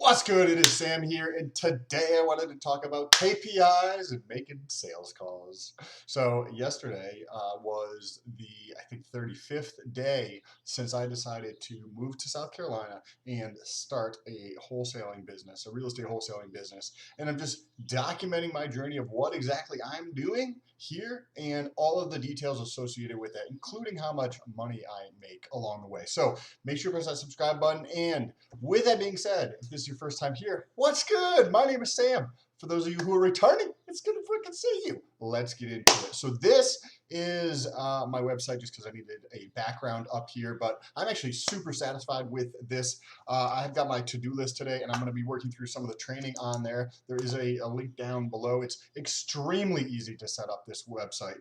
What's good? It is Sam here, and today I wanted to talk about KPIs and making sales calls. So yesterday was the, I think, 35th day since I decided to move to South Carolina and start a wholesaling business, a real estate wholesaling business. And I'm just documenting my journey of what exactly I'm doing here and all of the details associated with it, including how much money I make along the way. So make sure to press that subscribe button. And with that being said, if this is your first time here, what's good? My name is Sam. For those of you who are returning, it's good to freaking see you. Let's get into it. So this is my website just because I needed a background up here, but I'm actually super satisfied with this. I've got my to-do list today, and I'm going to be working through some of the training on there. There is a link down below. It's extremely easy to set up this website.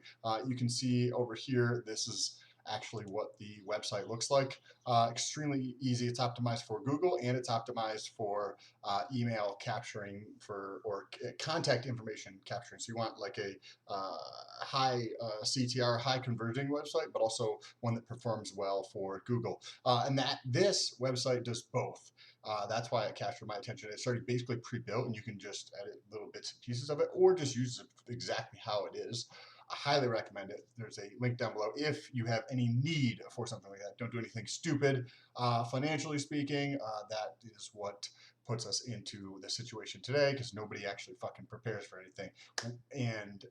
You can see over here, this is actually what the website looks like. Extremely easy. It's optimized for Google, and it's optimized for email capturing or contact information capturing. So you want like a high CTR, high converting website, but also one that performs well for Google. And this website does both. That's why it captured my attention. It's already basically pre-built, and you can just edit little bits and pieces of it, or just use it exactly how it is. I highly recommend it. There's a link down below if you have any need for something like that. Don't do anything stupid. Financially speaking, that is what puts us into the situation today, because nobody actually fucking prepares for anything. And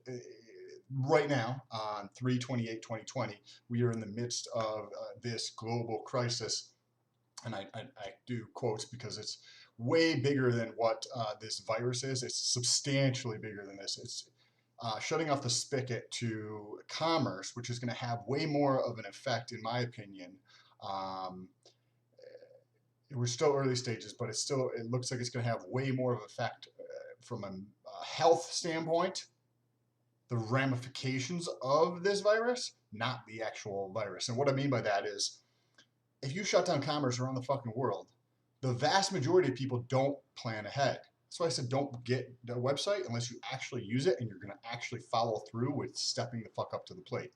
right now, on 3/28/2020, we are in the midst of this global crisis. And I do quotes because it's way bigger than what this virus is. It's substantially bigger than this. It's shutting off the spigot to commerce, which is going to have way more of an effect, in my opinion. We're still early stages, but it looks like it's going to have way more of an effect from a health standpoint, the ramifications of this virus, not the actual virus. And what I mean by that is, if you shut down commerce around the fucking world, the vast majority of people don't plan ahead. That's why I said don't get the website unless you actually use it and you're going to actually follow through with stepping the fuck up to the plate.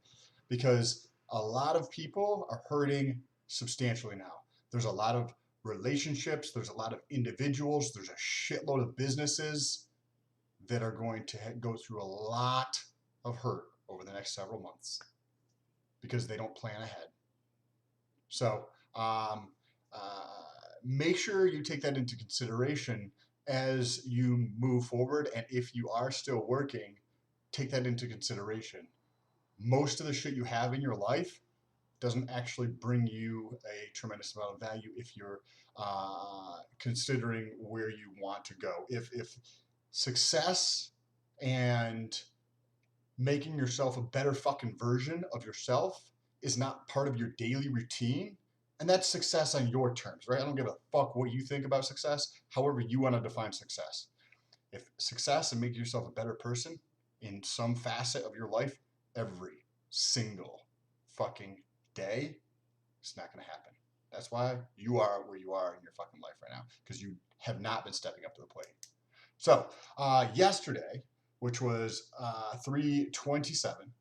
Because a lot of people are hurting substantially now. There's a lot of relationships, there's a lot of individuals, there's a shitload of businesses that are going to go through a lot of hurt over the next several months because they don't plan ahead. So make sure you take that into consideration as you move forward, and if you are still working, take that into consideration. Most of the shit you have in your life doesn't actually bring you a tremendous amount of value if you're considering where you want to go. If success and making yourself a better fucking version of yourself is not part of your daily routine, and that's success on your terms, right? I don't give a fuck what you think about success, however you want to define success. If success and making yourself a better person in some facet of your life every single fucking day, it's not going to happen. That's why you are where you are in your fucking life right now, because you have not been stepping up to the plate. So yesterday, which was 3/27,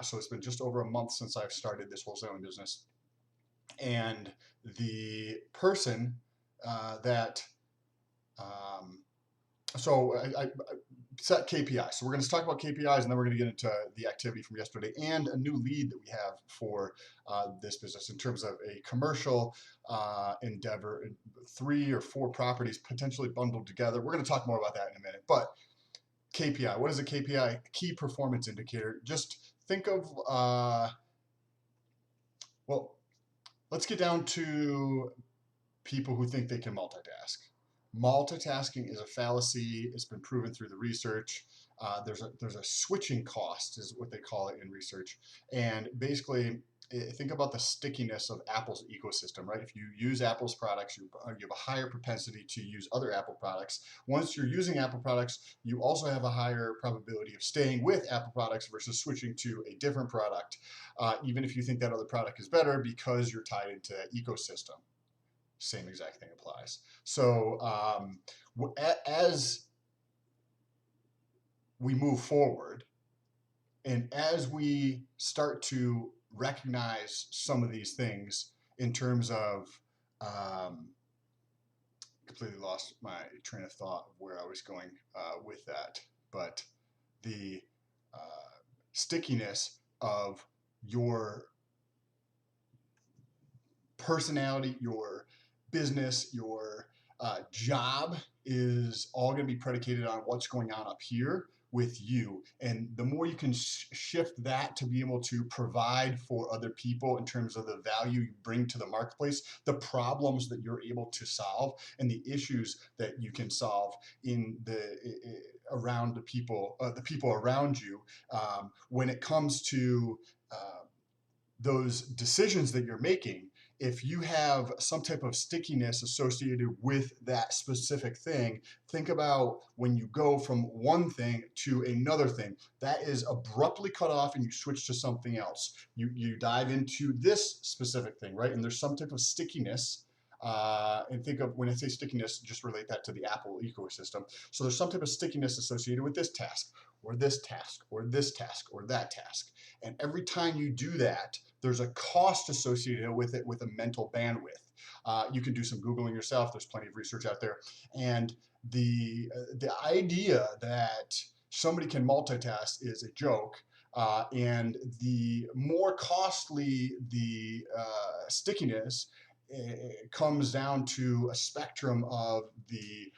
so it's been just over a month since I've started this wholesaling business. And the person so I set KPIs. So we're going to talk about KPIs, and then we're going to get into the activity from yesterday and a new lead that we have for this business in terms of a commercial endeavor, 3 or 4 properties potentially bundled together. We're going to talk more about that in a minute. But KPI, what is a KPI? Key performance indicator. Just think of, well, let's get down to people who think they can multitask. Multitasking is a fallacy. It's been proven through the research. There's a switching cost, is what they call it in research. And basically, think about the stickiness of Apple's ecosystem, right? If you use Apple's products, you have a higher propensity to use other Apple products. Once you're using Apple products, you also have a higher probability of staying with Apple products versus switching to a different product, even if you think that other product is better, because you're tied into that ecosystem. Same exact thing applies. So as we move forward, and as we start to recognize some of these things in terms of completely lost my train of thought of where I was going with that. But the stickiness of your personality, your business, your job is all going to be predicated on what's going on up here with you. And the more you can shift that to be able to provide for other people in terms of the value you bring to the marketplace, the problems that you're able to solve, and the issues that you can solve in the around the people around you, when it comes to those decisions that you're making, if you have some type of stickiness associated with that specific thing, think about when you go from one thing to another thing that is abruptly cut off and you switch to something else. You dive into this specific thing, right? And there's some type of stickiness. And think of, when I say stickiness, just relate that to the Apple ecosystem. So there's some type of stickiness associated with this task, or this task, or this task, or that task. And every time you do that, there's a cost associated with it, with a mental bandwidth. You can do some Googling yourself. There's plenty of research out there. And the idea that somebody can multitask is a joke. And the more costly the stickiness, it comes down to a spectrum of the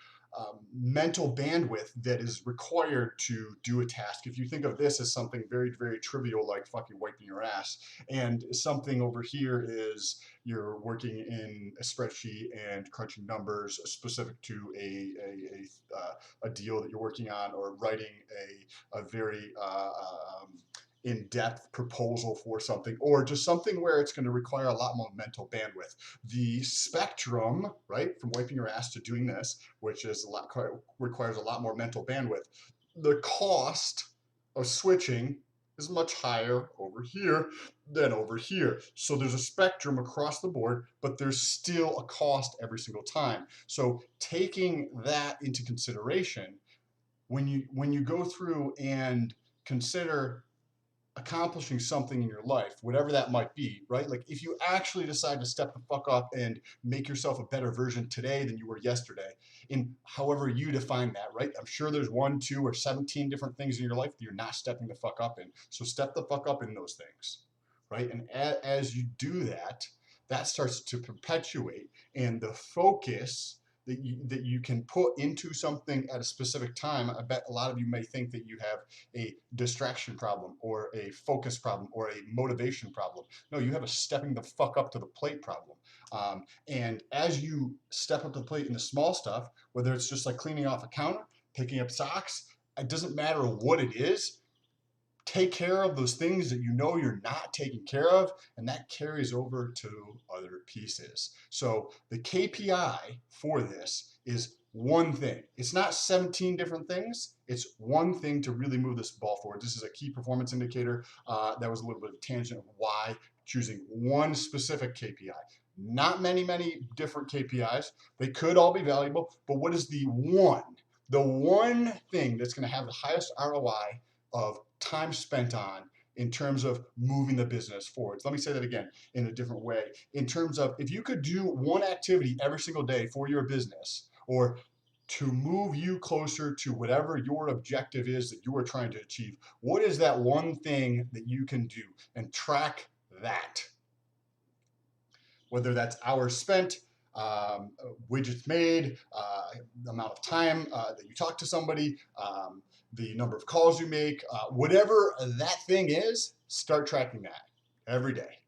mental bandwidth that is required to do a task. If you think of this as something very, very trivial, like fucking wiping your ass, and something over here is you're working in a spreadsheet and crunching numbers specific to a deal that you're working on, or writing a very in-depth proposal for something, or just something where it's going to require a lot more mental bandwidth. The spectrum, right, from wiping your ass to doing this, which is requires a lot more mental bandwidth, the cost of switching is much higher over here than over here. So there's a spectrum across the board, but there's still a cost every single time. So taking that into consideration, when you go through and consider accomplishing something in your life, whatever that might be, right? Like if you actually decide to step the fuck up and make yourself a better version today than you were yesterday, in however you define that, right? I'm sure there's 1, 2, or 17 different things in your life that you're not stepping the fuck up in. So step the fuck up in those things, right? And as you do that, that starts to perpetuate, and the focus that you can put into something at a specific time. I bet a lot of you may think that you have a distraction problem, or a focus problem, or a motivation problem. No, you have a stepping the fuck up to the plate problem. And as you step up to the plate in the small stuff, whether it's just like cleaning off a counter, picking up socks, it doesn't matter what it is. Take care of those things that you know you're not taking care of, and that carries over to other pieces. So the KPI for this is one thing. It's not 17 different things. It's one thing to really move this ball forward. This is a key performance indicator. That was a little bit of a tangent of why choosing one specific KPI. Not many, many different KPIs. They could all be valuable, but what is the one? The one thing that's going to have the highest ROI of time spent on in terms of moving the business forward. So let me say that again in a different way. In terms of, if you could do one activity every single day for your business, or to move you closer to whatever your objective is that you are trying to achieve, what is that one thing that you can do? And track that. Whether that's hours spent, widgets made, the amount of time that you talk to somebody, the number of calls you make, whatever that thing is, start tracking that every day.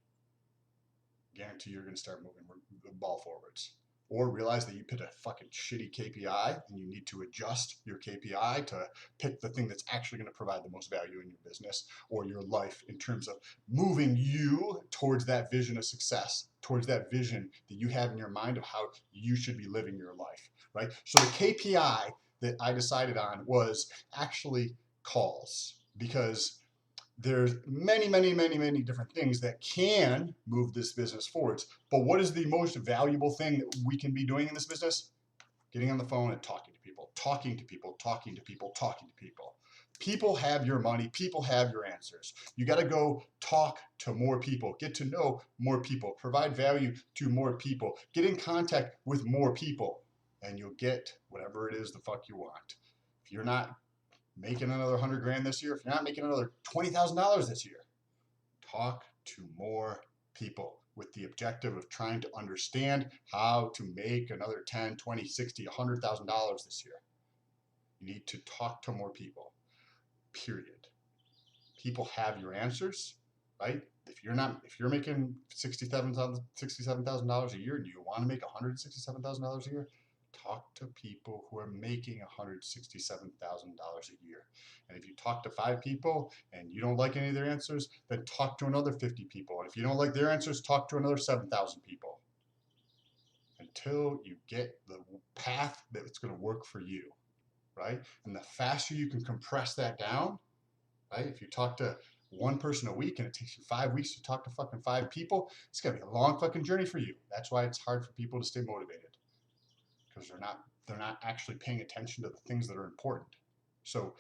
Guarantee you're going to start moving the ball forwards. Or realize that you picked a fucking shitty KPI and you need to adjust your KPI to pick the thing that's actually going to provide the most value in your business or your life, in terms of moving you towards that vision of success, towards that vision that you have in your mind of how you should be living your life, right? So the KPI that I decided on was actually calls, because there's many, many, many, many different things that can move this business forwards. But what is the most valuable thing that we can be doing in this business? Getting on the phone and talking to people, talking to people, talking to people, talking to people. People have your money. People have your answers. You got to go talk to more people, get to know more people, provide value to more people, get in contact with more people. and you'll get whatever it is the fuck you want. If you're not making another 100 grand this year, if you're not making another $20,000 this year, talk to more people with the objective of trying to understand how to make another 10, 20, 60, $100,000 this year. You need to talk to more people, period. People have your answers, right? If you're making $67,000 a year and you want to make $167,000 a year, talk to people who are making $167,000 a year. And if you talk to 5 people and you don't like any of their answers, then talk to another 50 people. And if you don't like their answers, talk to another 7,000 people until you get the path that's going to work for you, right? And the faster you can compress that down, right? If you talk to one person a week and it takes you 5 weeks to talk to fucking 5 people, it's gonna be a long fucking journey for you. That's why it's hard for people to stay motivated, because they're not actually paying attention to the things that are important. So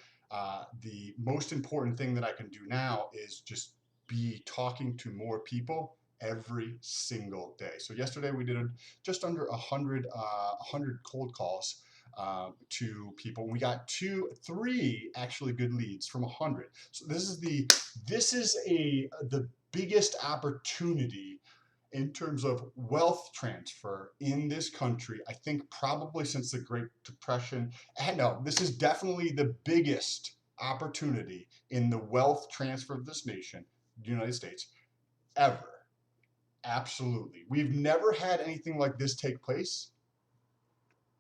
the most important thing that I can do now is just be talking to more people every single day. So yesterday we did just under 100 cold calls to people. We got 3 actually good leads from 100. So this is the biggest opportunity in terms of wealth transfer in this country, I think probably since the Great Depression. And no, this is definitely the biggest opportunity in the wealth transfer of this nation, the United States, ever. Absolutely. We've never had anything like this take place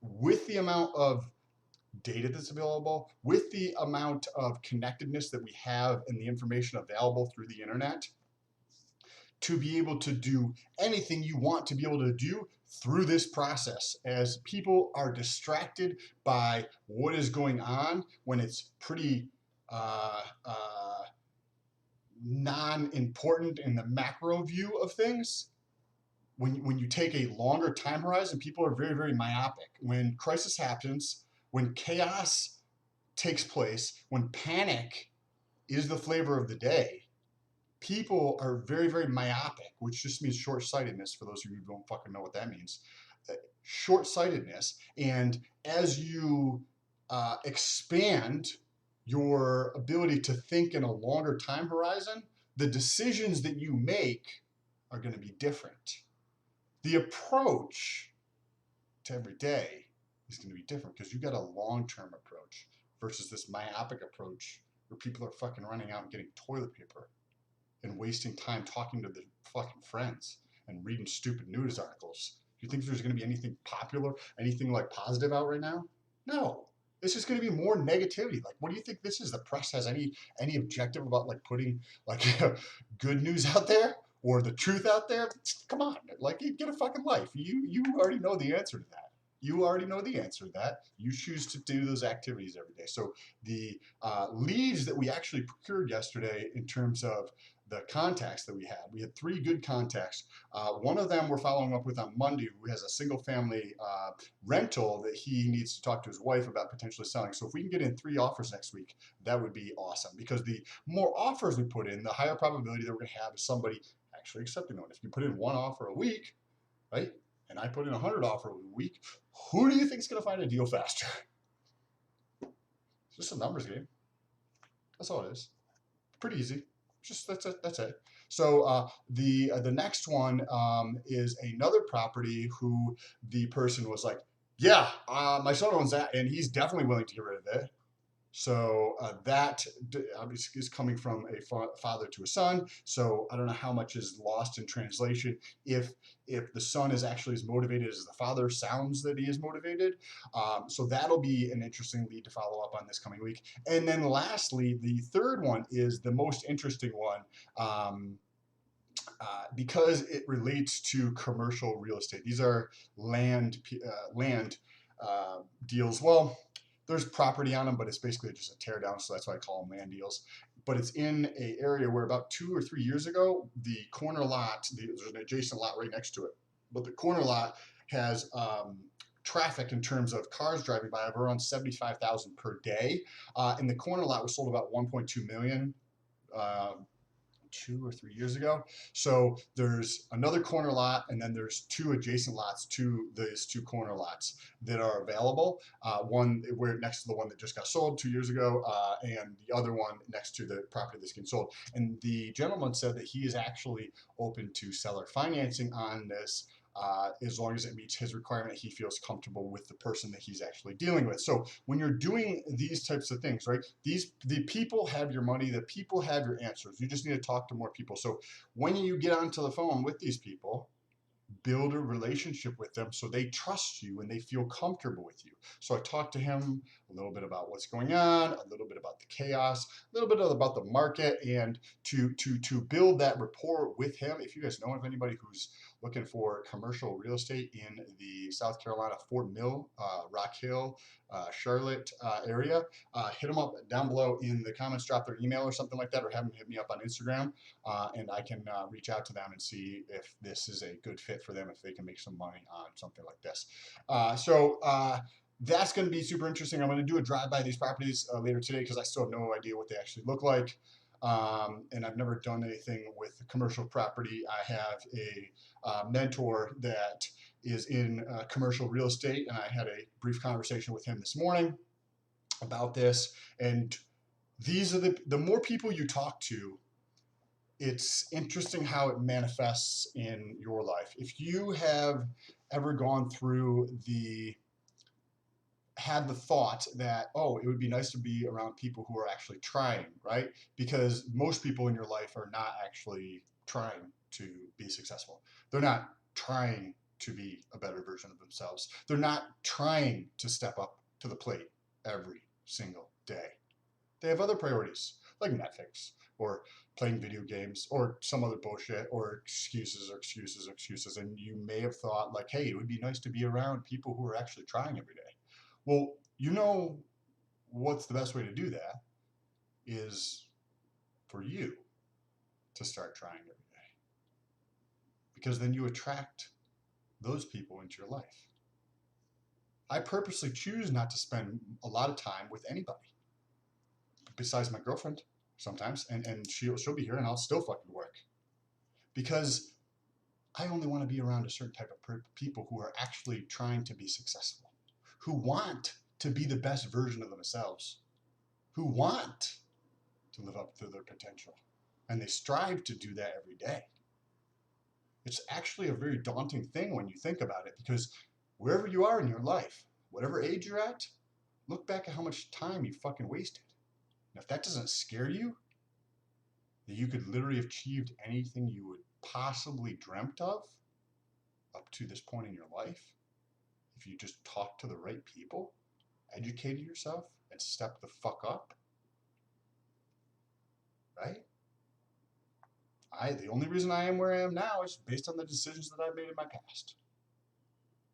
with the amount of data that's available, with the amount of connectedness that we have and the information available through the internet, to be able to do anything you want to be able to do through this process, as people are distracted by what is going on when it's pretty non-important in the macro view of things. When you take a longer time horizon, people are very, very myopic. When crisis happens, when chaos takes place, when panic is the flavor of the day, people are very, very myopic, which just means short-sightedness for those of you who don't fucking know what that means. Short-sightedness. And as you expand your ability to think in a longer time horizon, the decisions that you make are going to be different. The approach to every day is going to be different because you got a long-term approach versus this myopic approach where people are fucking running out and getting toilet paper and wasting time talking to their fucking friends and reading stupid news articles. Do you think there's going to be anything popular, anything like positive out right now? No. It's just going to be more negativity. Like, what do you think this is? The press has any objective about like putting like good news out there or the truth out there? Come on, like get a fucking life. You already know the answer to that. You already know the answer to that. You choose to do those activities every day. So the leads that we actually procured yesterday in terms of the contacts that we had 3 good contacts. One of them we're following up with on Monday, who has a single family rental that he needs to talk to his wife about potentially selling. So if we can get in 3 offers next week, that would be awesome, because the more offers we put in, the higher probability that we're gonna have somebody actually accepting one. If you put in 1 offer a week, right, and I put in 100 offers a week, who do you think is gonna find a deal faster? It's just a numbers game. That's all it is. Pretty easy. Just that's it. That's it. So the next one is another property who the person was like, yeah, my son owns that, and he's definitely willing to get rid of it. So that is coming from a father to a son. So I don't know how much is lost in translation if the son is actually as motivated as the father sounds that he is motivated. So that'll be an interesting lead to follow up on this coming week. And then lastly, the third one is the most interesting one. Because it relates to commercial real estate. These are land deals. Well, there's property on them, but it's basically just a tear down, so that's why I call them land deals. But it's in an area where about 2 or 3 years ago, the corner lot, there's an adjacent lot right next to it, but the corner lot has traffic in terms of cars driving by of around 75,000 per day. And the corner lot was sold about 1.2 million. 2 or 3 years ago. So there's another corner lot, and then there's two adjacent lots to these two corner lots that are available. One we're next to the one that just got sold 2 years ago, and the other one next to the property that's getting sold. And the gentleman said that he is actually open to seller financing on this, as long as it meets his requirement. He feels comfortable with the person that he's actually dealing with. So when you're doing these types of things, right, the people have your money, the people have your answers. You just need to talk to more people. So when you get onto the phone with these people, build a relationship with them so they trust you and they feel comfortable with you. So I talked to him a little bit about what's going on, a little bit about the chaos, a little bit about the market, and to build that rapport with him. If you guys know of anybody who's looking for commercial real estate in the South Carolina, Fort Mill, Rock Hill, Charlotte area, hit them up down below in the comments, drop their email or something like that, or have them hit me up on Instagram, and I can reach out to them and see if this is a good fit for them, if they can make some money on something like this. That's going to be super interesting. I'm going to do a drive by these properties later today because I still have no idea what they actually look like. And I've never done anything with commercial property. I have a mentor that is in commercial real estate, and I had a brief conversation with him this morning about this. And these are the more people you talk to, it's interesting how it manifests in your life. If you have ever gone through had the thought that, oh, it would be nice to be around people who are actually trying, right? Because most people in your life are not actually trying to be successful. They're not trying to be a better version of themselves. They're not trying to step up to the plate every single day. They have other priorities like Netflix or playing video games or some other bullshit, or excuses. And you may have thought like, hey, it would be nice to be around people who are actually trying every day. Well, you know what's the best way to do that is for you to start trying every day, because then you attract those people into your life. I purposely choose not to spend a lot of time with anybody besides my girlfriend sometimes, and she'll be here and I'll still fucking work, because I only want to be around a certain type of people who are actually trying to be successful, who want to be the best version of themselves, who want to live up to their potential, and they strive to do that every day. It's actually a very daunting thing when you think about it, because wherever you are in your life, whatever age you're at, look back at how much time you fucking wasted. And if that doesn't scare you, that you could literally have achieved anything you would possibly dreamt of up to this point in your life, if you just talked to the right people, educated yourself, and stepped the fuck up, right? The only reason I am where I am now is based on the decisions that I've made in my past.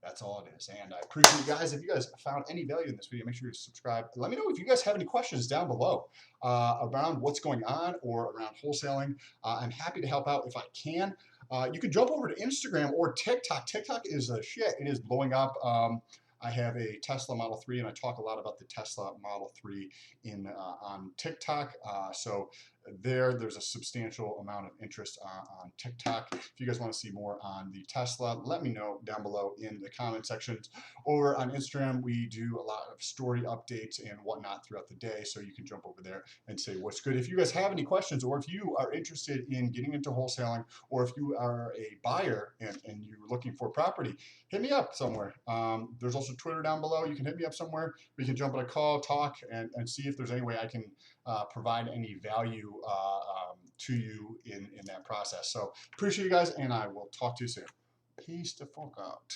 That's all it is. And I appreciate you guys. If you guys found any value in this video, make sure you subscribe. Let me know if you guys have any questions down below around what's going on or around wholesaling. I'm happy to help out if I can. You can jump over to Instagram or TikTok. TikTok is the shit. It is blowing up. I have a Tesla Model 3, and I talk a lot about the Tesla Model 3 on TikTok. So there's a substantial amount of interest on TikTok. If you guys want to see more on the Tesla, let me know down below in the comment sections. Over on Instagram, we do a lot of story updates and whatnot throughout the day, so you can jump over there and say what's good. If you guys have any questions, or if you are interested in getting into wholesaling, or if you are a buyer and you're looking for property, hit me up somewhere. There's also Twitter down below. You can hit me up somewhere. We can jump on a call, talk, and see if there's any way I can provide any value to you in that process. So appreciate you guys, and I will talk to you soon. Peace the fuck out.